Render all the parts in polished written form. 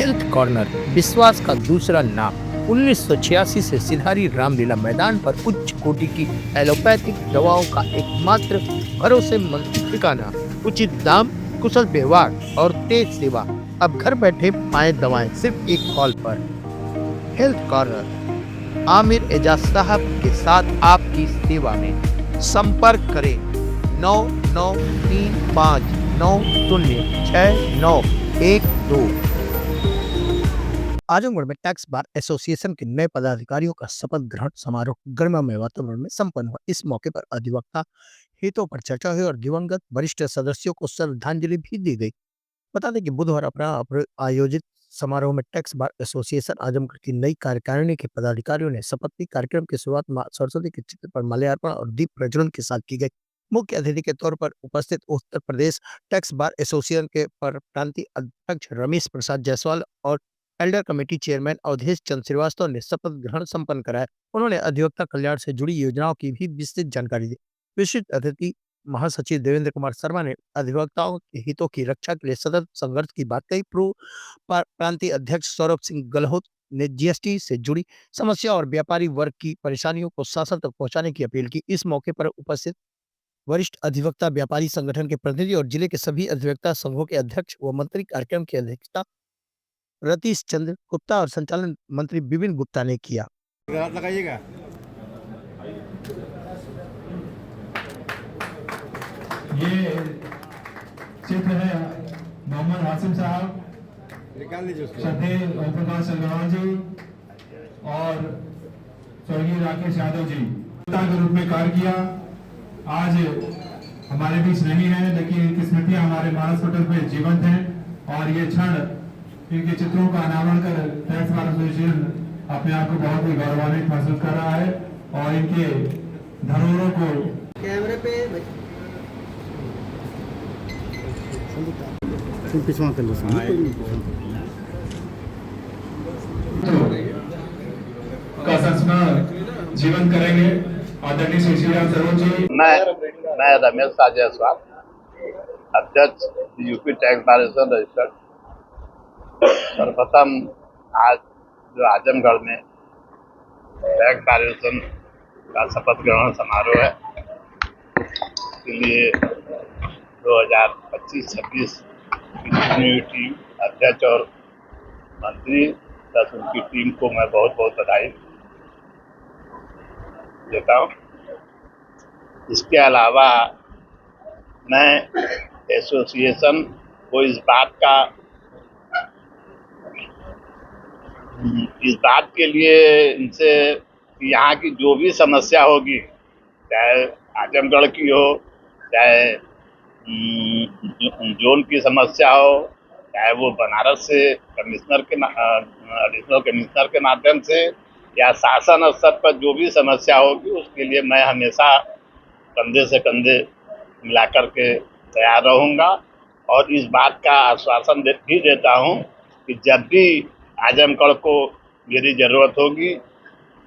Health corner विश्वास का दूसरा नाम। 1986 से सिधारी रामलीला मैदान पर उच्च कोटि की एलोपैथिक दवाओं का एकमात्र भरोसेमंद ठिकाना। उचित दाम, कुशल व्यवहार और तेज सेवा। अब घर बैठे पाए दवाएं सिर्फ एक कॉल पर। हेल्थ कॉर्नर आमिर एजाज साहब के साथ आपकी सेवा में। संपर्क करें 9935906912। आजमगढ़ में टैक्स बार एसोसिएशन के नए पदाधिकारियों का शपथ ग्रहण समारोह गर्ममय वातावरण में संपन्न हुआ। इस मौके पर अधिवक्ता हितों पर चर्चा हुई और दिवंगत वरिष्ठ सदस्यों को श्रद्धांजलि भी दी गई। बता दें कि बुधवार अपना आयोजित समारोह में टैक्स बार एसोसिएशन आजमगढ़ की नई कार्यकारिणी के पदाधिकारियों ने शपथ ली। कार्यक्रम की शुरुआत मां सरस्वती के चित्र पर माल्यार्पण और दीप प्रज्वलन के साथ की गई। मुख्य अतिथि के तौर पर उपस्थित Uttar Pradesh tax bar association के प्रांतीय अध्यक्ष रमेश प्रसाद जायसवाल और Elder committee chairman Awadhesh Chandra Srivastava ने शपथ ग्रहण संपन्न कराया। उन्होंने अधिवक्ता कल्याण से जुड़ी योजनाओं की भी विस्तृत जानकारी दी। विशिष्ट अतिथि महासचिव देवेंद्र कुमार शर्मा ने अधिवक्ताओं के हितों की रक्षा के लिए सतत संघर्ष की बात कही। पूर्व प्रांतीय अध्यक्ष सौरभ सिंह गहलोत ने जीएसटी से जुड़ी समस्या और व्यापारी वर्ग की परेशानियों को शासन तक पहुंचाने की अपील की। इस मौके पर उपस्थित वरिष्ठ अधिवक्ता, व्यापारी संगठन के प्रतिनिधि और जिले के सभी अधिवक्ता संघों के अध्यक्ष व मंत्री कार्यक्रम की अध्यक्षता रतीश चंद्र गुप्ता और संचालन मंत्री विपिन गुप्ता ने किया। लगाइएगा। ये चित्र है मोहम्मद हासिम साहब, निकाल लीजिए उसको। श्रद्धेय ओम प्रकाश अग्रवाल जी और स्वर्गीय राकेश यादव जी के रूप में कार्य किया। आज हमारे बीच नहीं है, लेकिन इनकी स्मृतियां हमारे मानस पटल पे जीवंत हैं और ये क्षण इनके चित्रों का अनावरण कर टैक्स बार एसोसिएशन अपने आप को बहुत ही गौरवान्वित महसूस कर रहा है और इनके धरोहरों को कैमरे पे का संस्मरण जीवन करेंगे। आदरणीय श्री श्रीराम सरोज जी। मैं रमेश जायसवाल, अध्यक्ष UP tax bar association registered. सर्वप्रथम आज जो आजमगढ़ में टैक्स बार एसोसिएशन का शपथ ग्रहण समारोह है, इसके लिए 2025-26 की टीम अध्यक्ष और मंत्री प्लस उनकी टीम को मैं बहुत बहुत बधाई देता हूँ। इसके अलावा मैं एसोसिएशन को इस बात के लिए इनसे यहाँ की जो भी समस्या होगी, चाहे आजमगढ़ की हो, चाहे जोन की समस्या हो, चाहे वो बनारस से एडिशनल कमिश्नर के माध्यम से या शासन स्तर पर जो भी समस्या होगी, उसके लिए मैं हमेशा कंधे से कंधे मिलाकर के तैयार रहूँगा और इस बात का आश्वासन भी देता हूँ कि जब भी आजमगढ़ को मेरी ज़रूरत होगी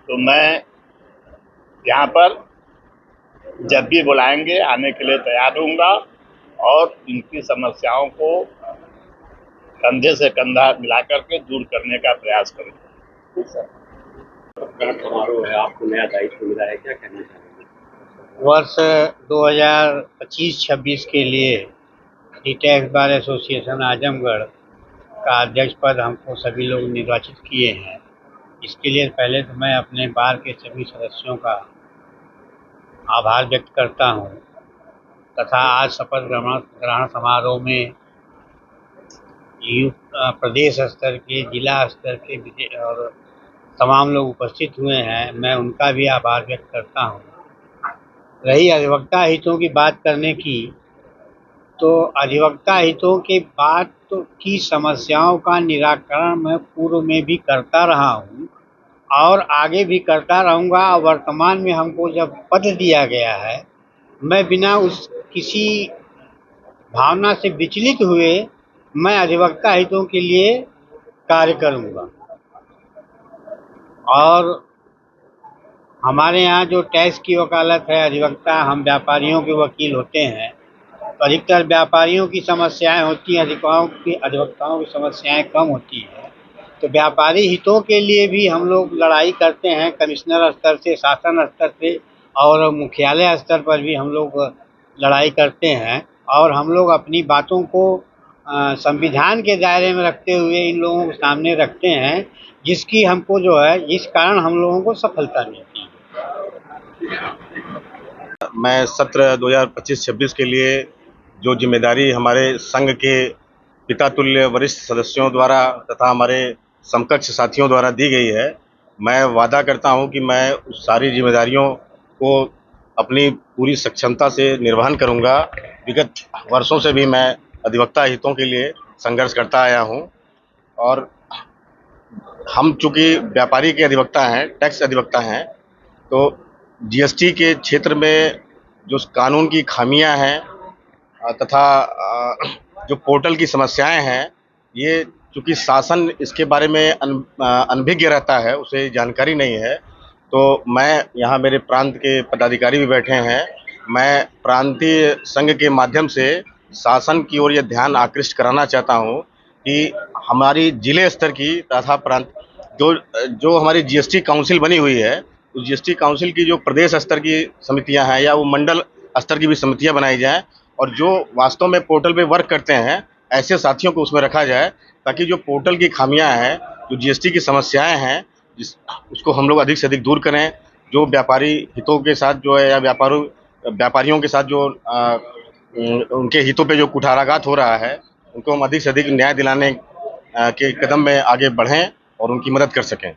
तो मैं यहाँ पर जब भी बुलाएंगे आने के लिए तैयार रहूँगा और इनकी समस्याओं को कंधे से कंधा मिलाकर के दूर करने का प्रयास करूँगा। समारोह है, आपको नया दायित्व मिला है, क्या कहना चाहेंगे? वर्ष 2025-26 के लिए टैक्स बार एसोसिएशन आजमगढ़ का अध्यक्ष पद हमको सभी लोग निर्वाचित किए हैं। इसके लिए पहले तो मैं अपने बार के सभी सदस्यों का आभार व्यक्त करता हूं तथा आज शपथ ग्रहण समारोह में प्रदेश स्तर के, जिला स्तर के और तमाम लोग उपस्थित हुए हैं, मैं उनका भी आभार व्यक्त करता हूं। रही अधिवक्ता हितों की बात करने की, तो अधिवक्ता हितों के बात की समस्याओं का निराकरण मैं पूर्व में भी करता रहा हूं और आगे भी करता रहूंगा। वर्तमान में हमको जब पद दिया गया है, मैं बिना उस किसी भावना से विचलित हुए मैं अधिवक्ता हितों के लिए कार्य करूंगा। और हमारे यहाँ जो टैक्स की वकालत है, अधिवक्ता हम व्यापारियों के वकील होते हैं, तो अधिकतर व्यापारियों की समस्याएं होती हैं, अधिवक्ताओं की समस्याएं कम होती हैं। तो व्यापारी हितों के लिए भी हम लोग लड़ाई करते हैं, कमिश्नर स्तर से, शासन स्तर से और मुख्यालय स्तर पर भी हम लोग लड़ाई करते हैं। और हम लोग अपनी बातों को संविधान के दायरे में रखते हुए इन लोगों के सामने रखते हैं, जिसकी हमको जो है, इस कारण हम लोगों को सफलता मिलती है। मैं सत्र 2025-26 के लिए जो जिम्मेदारी हमारे संघ के पितातुल्य वरिष्ठ सदस्यों द्वारा तथा हमारे समकक्ष साथियों द्वारा दी गई है, मैं वादा करता हूं कि मैं उस सारी जिम्मेदारियों को अपनी पूरी सक्षमता से निर्वहन करूंगा। विगत वर्षों से भी मैं अधिवक्ता हितों के लिए संघर्ष करता आया हूं और हम चूंकि व्यापारी के अधिवक्ता हैं, टैक्स अधिवक्ता हैं, तो जीएसटी के क्षेत्र में जो कानून की खामियां हैं तथा जो पोर्टल की समस्याएं हैं, ये चूंकि शासन इसके बारे में अनभिज्ञ रहता है, उसे जानकारी नहीं है। तो मैं यहाँ, मेरे प्रांत के पदाधिकारी भी बैठे हैं, मैं प्रांतीय संघ के माध्यम से शासन की ओर यह ध्यान आकृष्ट कराना चाहता हूँ कि हमारी जिले स्तर की तथा प्रांत जो हमारी जीएसटी काउंसिल बनी हुई है, उस जीएसटी काउंसिल की जो प्रदेश स्तर की समितियां हैं या वो मंडल स्तर की भी समितियां बनाई जाएं और जो वास्तव में पोर्टल पे वर्क करते हैं, ऐसे साथियों को उसमें रखा जाए, ताकि जो पोर्टल की खामियां हैं, जो जीएसटी की समस्याएं हैं, उसको हम लोग अधिक से अधिक दूर करें। जो व्यापारी हितों के साथ जो है या व्यापारियों के साथ जो उनके हितों पे जो कुठाराघात हो रहा है, उनको हम अधिक से अधिक न्याय दिलाने के कदम में आगे बढ़ें और उनकी मदद कर सकें।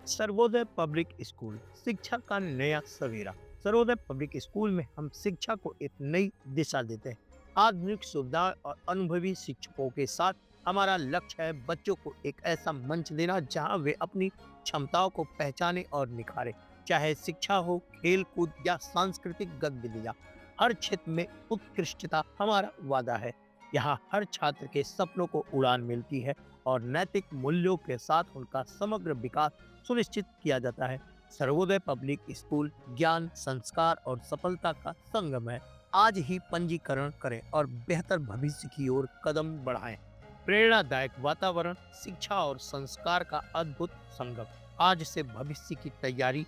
सर्वोदय पब्लिक स्कूल, शिक्षा का नया सवेरा। सर्वोदय पब्लिक स्कूल में हम शिक्षा को एक नई दिशा देते हैं। आधुनिक सुविधाएं और अनुभवी शिक्षकों के साथ हमारा लक्ष्य है बच्चों को एक ऐसा मंच देना जहां वे अपनी क्षमताओं को पहचाने और निखारें। चाहे शिक्षा हो, खेल कूद या सांस्कृतिक गतिविधियां, हर क्षेत्र में उत्कृष्टता हमारा वादा है। यहाँ हर छात्र के सपनों को उड़ान मिलती है और नैतिक मूल्यों के साथ उनका समग्र विकास सुनिश्चित किया जाता है। सर्वोदय पब्लिक स्कूल ज्ञान, संस्कार और सफलता का संगम है। आज ही पंजीकरण करें और बेहतर भविष्य की ओर कदम बढ़ाएं। प्रेरणादायक वातावरण, शिक्षा और संस्कार का अद्भुत संगम। आज से भविष्य की तैयारी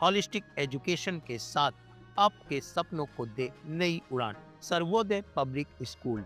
होलिस्टिक एजुकेशन के साथ आपके सपनों को दे नई उड़ान। Sarvodaya public school.